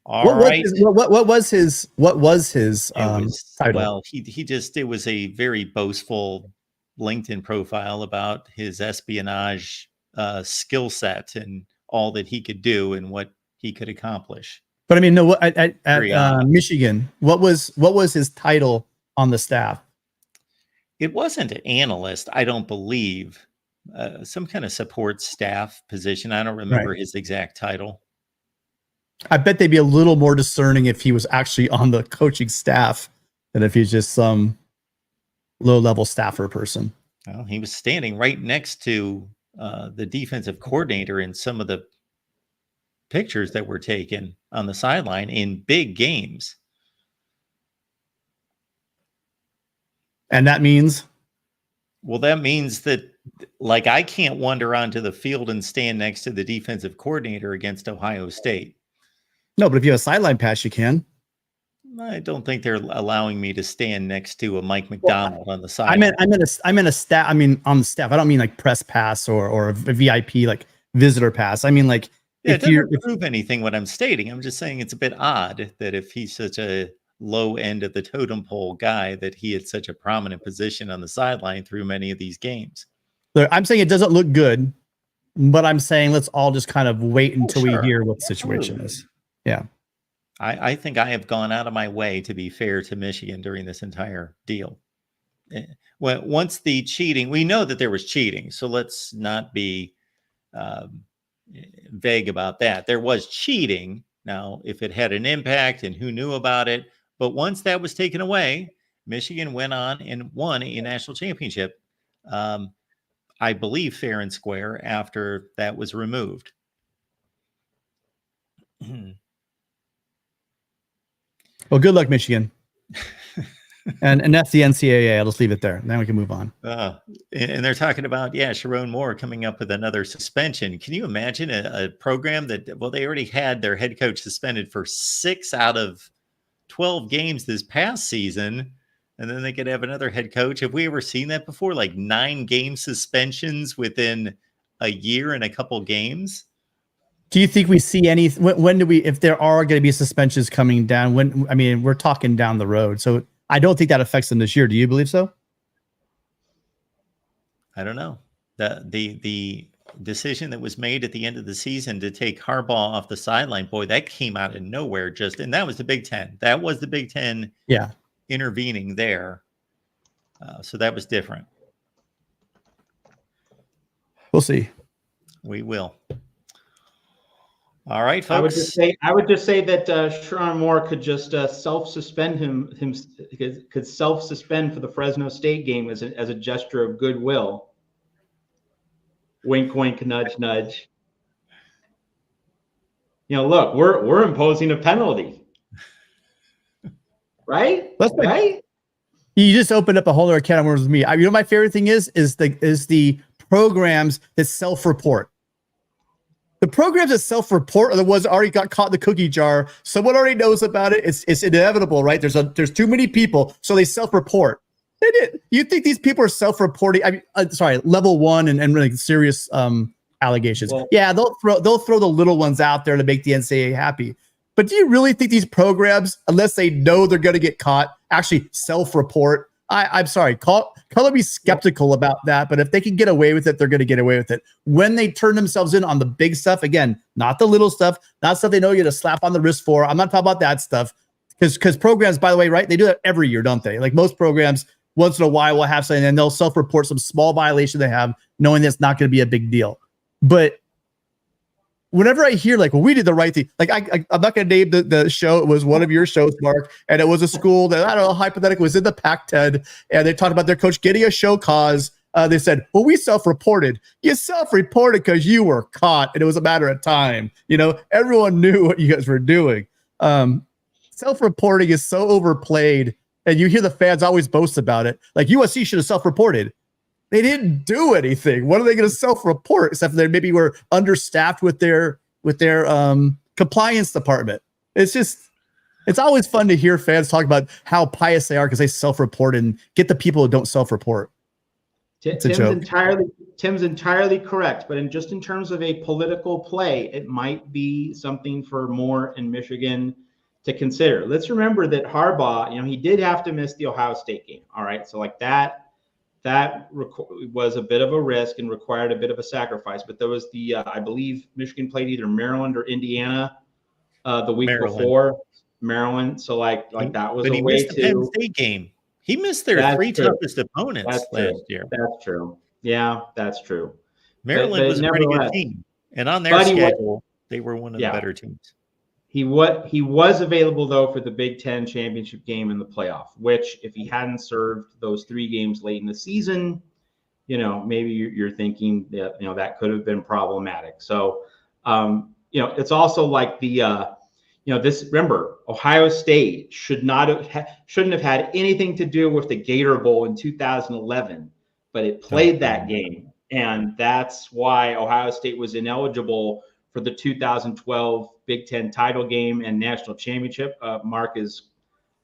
What was his title? Well, it was a very boastful LinkedIn profile about his espionage skill set and all that he could do and what he could accomplish. But I mean, no. At Michigan, what was his title on the staff? It wasn't an analyst, I don't believe. Some kind of support staff position. I don't remember his exact title. I bet they'd be a little more discerning if he was actually on the coaching staff than if he's just some low-level staffer person. Well, he was standing right next to the defensive coordinator in some of the pictures that were taken on the sideline in big games. And that means? Well, that means that, like, I can't wander onto the field and stand next to the defensive coordinator against Ohio State. No, but if you have a sideline pass, you can. I don't think they're allowing me to stand next to a Mike McDonald on the side. I meant a staff. I mean, on the staff. I don't mean like press pass or a VIP, like visitor pass. I mean, like, it doesn't prove anything what I'm stating. I'm just saying it's a bit odd that if he's such a low end of the totem pole guy, that he had such a prominent position on the sideline through many of these games. I'm saying it doesn't look good, but I'm saying let's all just kind of wait until we hear what the situation is. Yeah. I think I have gone out of my way to be fair to Michigan during this entire deal. Well, once the cheating, we know that there was cheating, so let's not be vague about that. There was cheating. Now, if it had an impact and who knew about it, but once that was taken away, Michigan went on and won a national championship, I believe fair and square, after that was removed. Well, good luck, Michigan. and that's the NCAA. I'll just leave it there. Then we can move on. And they're talking about, Sharon Moore coming up with another suspension. Can you imagine a program that, well, they already had their head coach suspended for 6 out of 12 games this past season, and then they could have another head coach. Have we ever seen that before? Like 9-game suspensions within a year and a couple games? Do you think we see any? When do we? If there are going to be suspensions coming down, when? I mean, we're talking down the road, so I don't think that affects them this year. Do you believe so? I don't know. The decision that was made at the end of the season to take Harbaugh off the sideline, boy, that came out of nowhere. And that was the Big Ten. That was the Big Ten. Yeah. intervening there. So that was different. We'll see. We will. All right, folks. I would just say that Sherrone Moore could just self-suspend could self-suspend for the Fresno State game as a gesture of goodwill. Wink, wink, nudge, nudge. Look, we're imposing a penalty, right? Right? You just opened up a whole other can of worms with me. My favorite thing is the programs that self-report. The programs that self-report are the ones that already got caught in the cookie jar. Someone already knows about it. It's inevitable, right? There's too many people, so they self-report. They did. You think these people are self-reporting? Level 1 and really serious allegations. Well, yeah, they'll throw the little ones out there to make the NCAA happy. But do you really think these programs, unless they know they're going to get caught, actually self-report? I'm sorry, color me skeptical about that. But if they can get away with it, they're going to get away with it. When they turn themselves in on the big stuff, again, not the little stuff, not stuff they know you get a slap on the wrist for. I'm not talking about that stuff. Because programs, by the way, right, they do that every year, don't they? Like most programs, once in a while will have something and they'll self-report some small violation they have, knowing that's not going to be a big deal. But whenever I hear we did the right thing, I'm not going to name the show. It was one of your shows, Mark, and it was a school that, I don't know, hypothetically was in the Pac-10, and they talked about their coach getting a show cause. They said, well, we self-reported. You self-reported because you were caught, and it was a matter of time. Everyone knew what you guys were doing. Self-reporting is so overplayed, and you hear the fans always boast about it. Like USC should have self-reported. They didn't do anything. What are they going to self-report? Except for they maybe were understaffed with their compliance department. It's always fun to hear fans talk about how pious they are because they self-report and get the people who don't self-report. Tim's entirely correct, but in terms of a political play, it might be something for Moore and Michigan to consider. Let's remember that Harbaugh, he did have to miss the Ohio State game. All right, so that was a bit of a risk and required a bit of a sacrifice. But there was I believe Michigan played either Maryland or Indiana the week before. Maryland. So that was a way to. But he missed the Penn State game. He missed their three toughest opponents last year. That's true. Yeah, that's true. Maryland was a pretty good team, and on their schedule, they were one of the better teams. He was available though for the Big Ten championship game in the playoff, which if he hadn't served those 3 games late in the season, maybe you're thinking that that could have been problematic. So it's also like remember, Ohio State shouldn't have had anything to do with the Gator Bowl in 2011, but it played that game, and that's why Ohio State was ineligible for the 2012 Big Ten title game and national championship. Mark is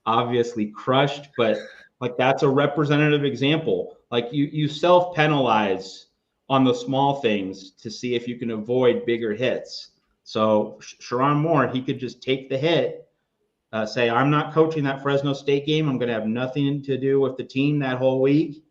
obviously crushed, but that's a representative example. You self-penalize on the small things to see if you can avoid bigger hits. So Sherrone Moore, he could just take the hit, say, I'm not coaching that Fresno State game. I'm going to have nothing to do with the team that whole week.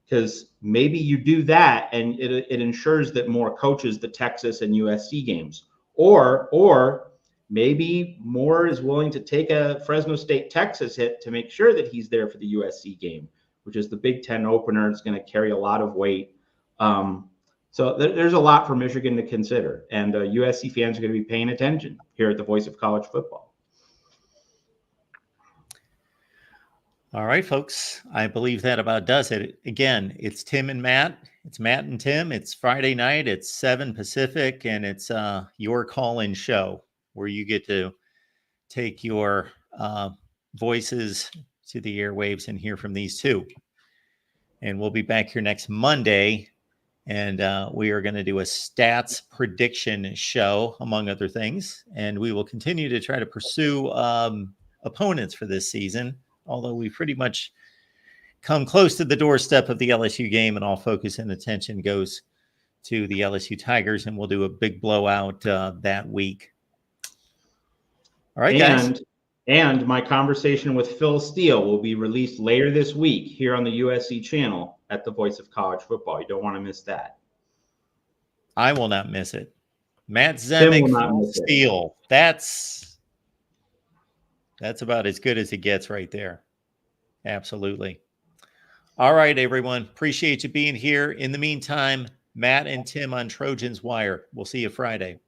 Because maybe you do that and it ensures that Moore coaches the Texas and USC games. Or maybe Moore is willing to take a Fresno State Texas hit to make sure that he's there for the USC game, which is the Big Ten opener. It's going to carry a lot of weight. So there's a lot for Michigan to consider. And USC fans are going to be paying attention here at the Voice of College Football. All right, folks. I believe that about does it. Again, it's Tim and Matt. It's Matt and Tim. It's Friday night. It's 7 Pacific, and it's your call-in show where you get to take your voices to the airwaves and hear from these two. And we'll be back here next Monday, and we are going to do a stats prediction show, among other things. And we will continue to try to pursue opponents for this season, although we pretty much come close to the doorstep of the LSU game, and all focus and attention goes to the LSU Tigers, and we'll do a big blowout that week. All right, guys. And my conversation with Phil Steele will be released later this week here on the USC channel at the Voice of College Football. You don't want to miss that. I will not miss it. Matt Zemek, Phil Steele. That's That's about as good as it gets right there. Absolutely. All right, everyone. Appreciate you being here. In the meantime, Matt and Tim on Trojans Wire. We'll see you Friday.